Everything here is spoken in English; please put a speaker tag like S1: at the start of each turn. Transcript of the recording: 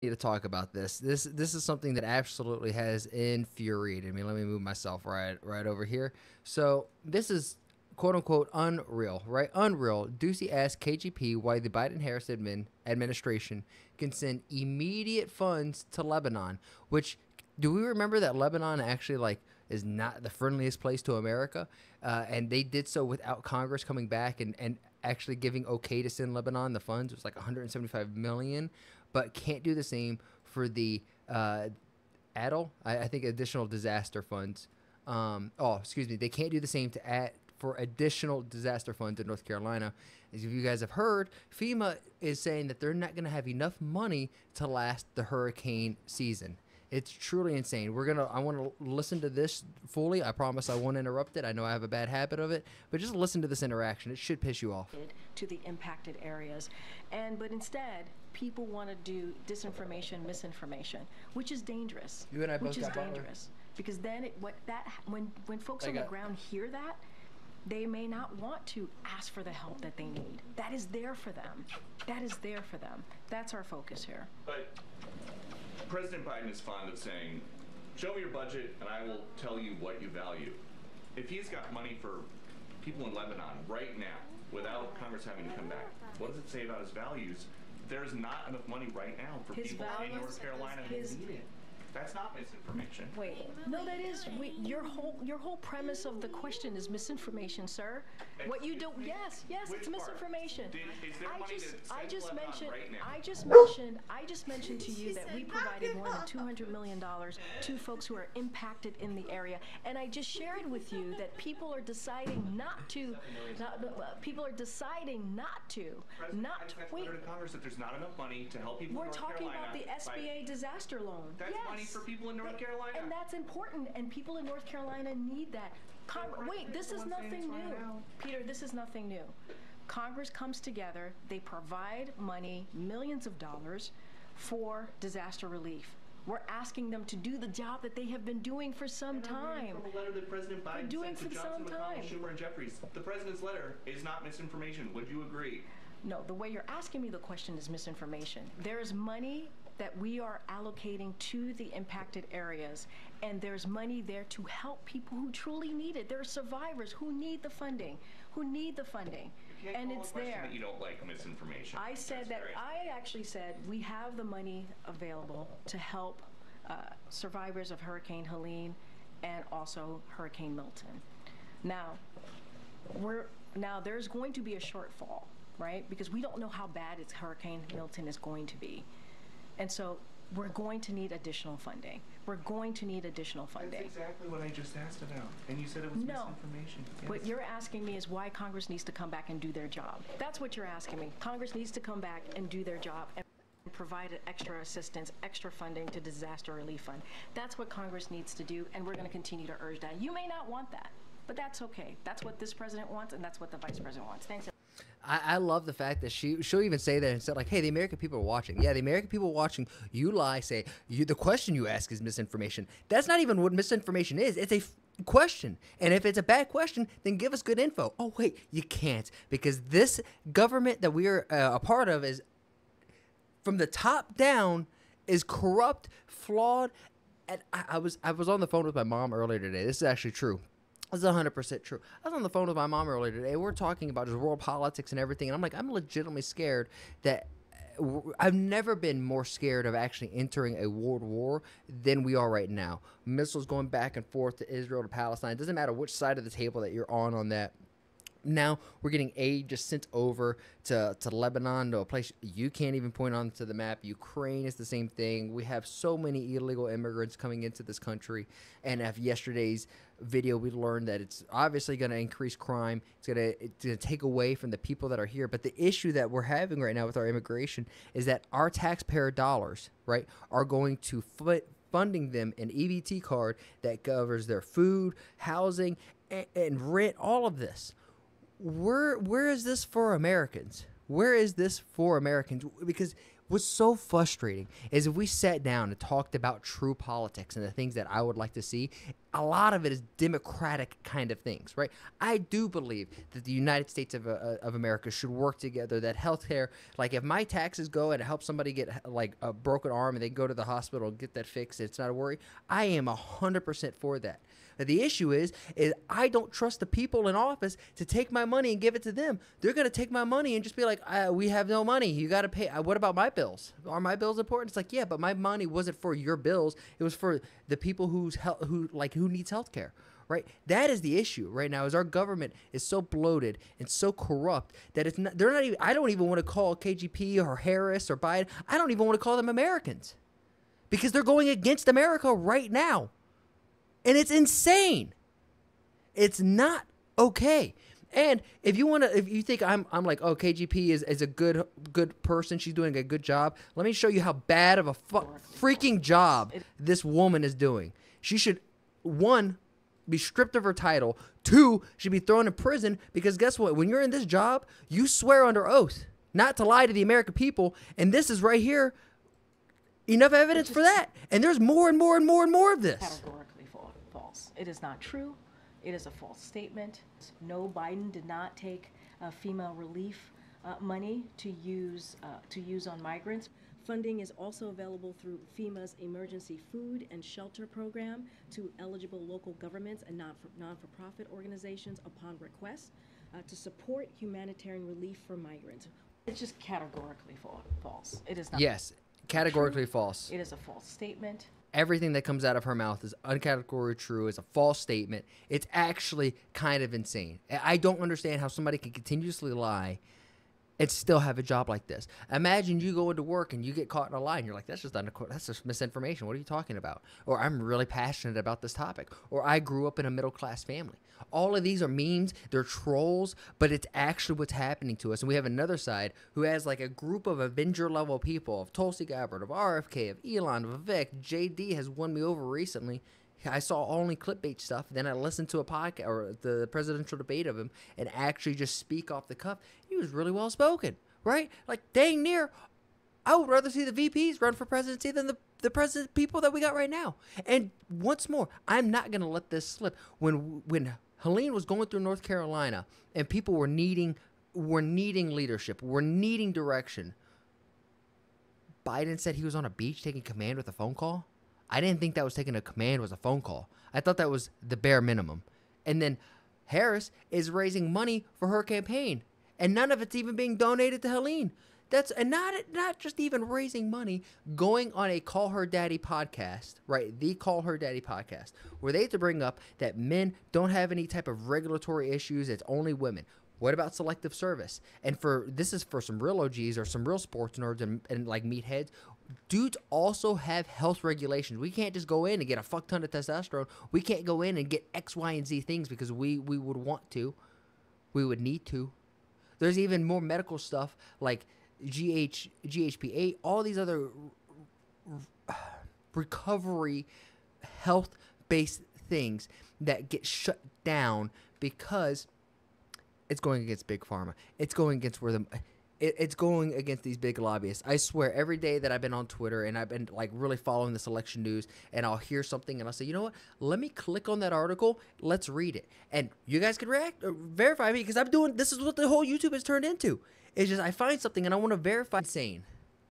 S1: Need to talk about this. This is something that absolutely has infuriated me. Let me move myself right over here. So this is quote unquote unreal, right? Unreal. Ducey asked KGP why the Biden Harris administration can send immediate funds to Lebanon. Which, do we remember that Lebanon actually is not the friendliest place to America, and they did so without Congress coming back and actually giving okay to send Lebanon the funds. It was like 175 million, but can't do the same for the ADL, I think additional disaster funds. Excuse me, they can't do the same to add for additional disaster funds in North Carolina. As if you guys have heard, FEMA is saying that they're not going to have enough money to last the hurricane season. It's truly insane. I want to listen to this fully. I promise I won't interrupt it. I know I have a bad habit of it, but just listen to this interaction. It should piss you off.
S2: To the impacted areas, but instead, people want to do disinformation, misinformation, which is dangerous.
S1: You and I both
S2: which is
S1: got
S2: dangerous because then when folks on the ground hear that, they may not want to ask for the help that they need. That is there for them. That is there for them. That's our focus here.
S3: But President Biden is fond of saying, show me your budget and I will tell you what you value. If he's got money for people in Lebanon right now, without Congress having to come back, what does it say about his values? There's not enough money right now for
S2: His
S3: people in
S2: values,
S3: North Carolina who need it. That's not misinformation.
S2: Wait, no, that is your whole premise of the question is misinformation, sir. What you do? Yes, it's misinformation.
S3: Is there money
S2: I
S3: to
S2: just
S3: send to Lebanon
S2: mentioned.
S3: right now?
S2: I just mentioned to you that we provided more than $200 million to folks who are impacted in the area, and I just shared with you that people are deciding not to. People are deciding not to. Not wait.
S3: To Congress that there's not enough money to help people.
S2: We're
S3: in North
S2: talking
S3: Carolina
S2: about the SBA disaster loan.
S3: That's
S2: yes.
S3: money for people in North Carolina.
S2: And that's important, and people in North Carolina need that. Wait, this is nothing new. Peter, this is nothing new. Congress comes together, they provide money, millions of dollars, for disaster relief. We're asking them to do the job that they have been doing for some time.
S3: From a letter that President Biden
S2: doing
S3: sent to
S2: for
S3: Johnson,
S2: some
S3: McConnell,
S2: time.
S3: Schumer, and Jeffries. The president's letter is not misinformation. Would you agree?
S2: No, the way you're asking me the question is misinformation. There's money that we are allocating to the impacted areas, and there's money there to help people who truly need it. There are survivors who need the funding, and it's there.
S3: That you don't like misinformation.
S2: I said that. I actually said we have the money available to help survivors of Hurricane Helene and also Hurricane Milton. Now, there's going to be a shortfall, right? Because we don't know how bad Hurricane Milton is going to be. And so we're going to need additional funding. That's
S3: exactly what I just asked about. And you said it was misinformation. Yes.
S2: What you're asking me is why Congress needs to come back and do their job. That's what you're asking me. Congress needs to come back and do their job and provide extra assistance, extra funding to disaster relief fund. That's what Congress needs to do, and we're going to continue to urge that. You may not want that, but that's okay. That's what this president wants, and that's what the vice president wants. Thanks.
S1: I love the fact that she'll even say that and said like, hey, the American people are watching. Yeah, the American people watching. You lie, say the question you ask is misinformation. That's not even what misinformation is. It's a question. And if it's a bad question, then give us good info. Oh, wait, you can't, because this government that we are a part of is from the top down is corrupt, flawed. And I was on the phone with my mom earlier today. This is actually true. This is 100% true. I was on the phone with my mom earlier today. We're talking about just world politics and everything. And I'm like, I'm legitimately scared that I've never been more scared of actually entering a world war than we are right now. Missiles going back and forth to Israel, to Palestine. It doesn't matter which side of the table that you're on that. Now we're getting aid just sent over to Lebanon, to a place you can't even point onto the map. Ukraine is the same thing. We have so many illegal immigrants coming into this country. And after yesterday's video, we learned that it's obviously going to increase crime. It's going to take away from the people that are here. But the issue that we're having right now with our immigration is that our taxpayer dollars, right, are going to funding them an EBT card that covers their food, housing, and rent, all of this. Where is this for Americans? Where is this for Americans? Because what's so frustrating is if we sat down and talked about true politics and the things that I would like to see, a lot of it is democratic kind of things, right? I do believe that the United States of America should work together, that healthcare, like if my taxes go and help somebody get like a broken arm and they go to the hospital and get that fixed, it's not a worry. I am 100% for that. But the issue is I don't trust the people in office to take my money and give it to them. They're going to take my money and just be like, we have no money. You got to pay. What about my bills? Are my bills important? It's like, yeah, but my money wasn't for your bills. It was for the people who needs health care. Right? That is the issue right now. Is our government is so bloated and so corrupt that it's not. They're not even. I don't even want to call KGP or Harris or Biden. I don't even want to call them Americans, because they're going against America right now, and it's insane. It's not okay. And if you think I'm like, oh, KGP is a good person, she's doing a good job. Let me show you how bad of a freaking job this woman is doing. She should, one, be stripped of her title. Two, she'd be thrown in prison, because guess what? When you're in this job, you swear under oath not to lie to the American people. And this is right here, enough evidence for that. And there's more and more and more and more of this.
S2: Categorically false. It is not true. It is a false statement. No, Biden did not take FEMA relief money to use on migrants. Funding is also available through FEMA's Emergency Food and Shelter Program to eligible local governments and non-for-profit organizations upon request to support humanitarian relief for migrants. It's just categorically false. It is not.
S1: Yes, categorically false.
S2: It is a false statement.
S1: Everything that comes out of her mouth is uncategorically true. It's a false statement. It's actually kind of insane. I don't understand how somebody can continuously lie and still have a job like this. Imagine you go into work and you get caught in a lie and you're like, that's just misinformation. What are you talking about? Or I'm really passionate about this topic. Or I grew up in a middle-class family. All of these are memes. They're trolls, but it's actually what's happening to us. And we have another side who has like a group of Avenger-level people, of Tulsi Gabbard, of RFK, of Elon, of Vivek. JD has won me over recently. I saw only clickbait stuff. Then I listened to a podcast or the presidential debate of him and actually just speak off the cuff. He was really well spoken, right? Like dang near, I would rather see the VPs run for presidency than the president people that we got right now. And once more, I'm not going to let this slip. When Helene was going through North Carolina and people were needing leadership, were needing direction, Biden said he was on a beach taking command with a phone call. I didn't think that was taking a command was a phone call. I thought that was the bare minimum. And then Harris is raising money for her campaign, and none of it's even being donated to Helene. And not just even raising money, going on a Call Her Daddy podcast, right? The Call Her Daddy podcast, where they have to bring up that men don't have any type of regulatory issues. It's only women. What about selective service? And this is for some real OGs or some real sports nerds and like meatheads. Dudes also have health regulations. We can't just go in and get a fuck ton of testosterone. We can't go in and get X, Y, and Z things because we would want to. We would need to. There's even more medical stuff like GHPA, all these other recovery health-based things that get shut down because it's going against big pharma. It's going against it's going against these big lobbyists. I swear, every day that I've been on Twitter and I've been like really following this election news, and I'll hear something and I'll say, you know what? Let me click on that article. Let's read it. And you guys can react or verify me, because this is what the whole YouTube has turned into. It's just I find something and I want to verify. Insane.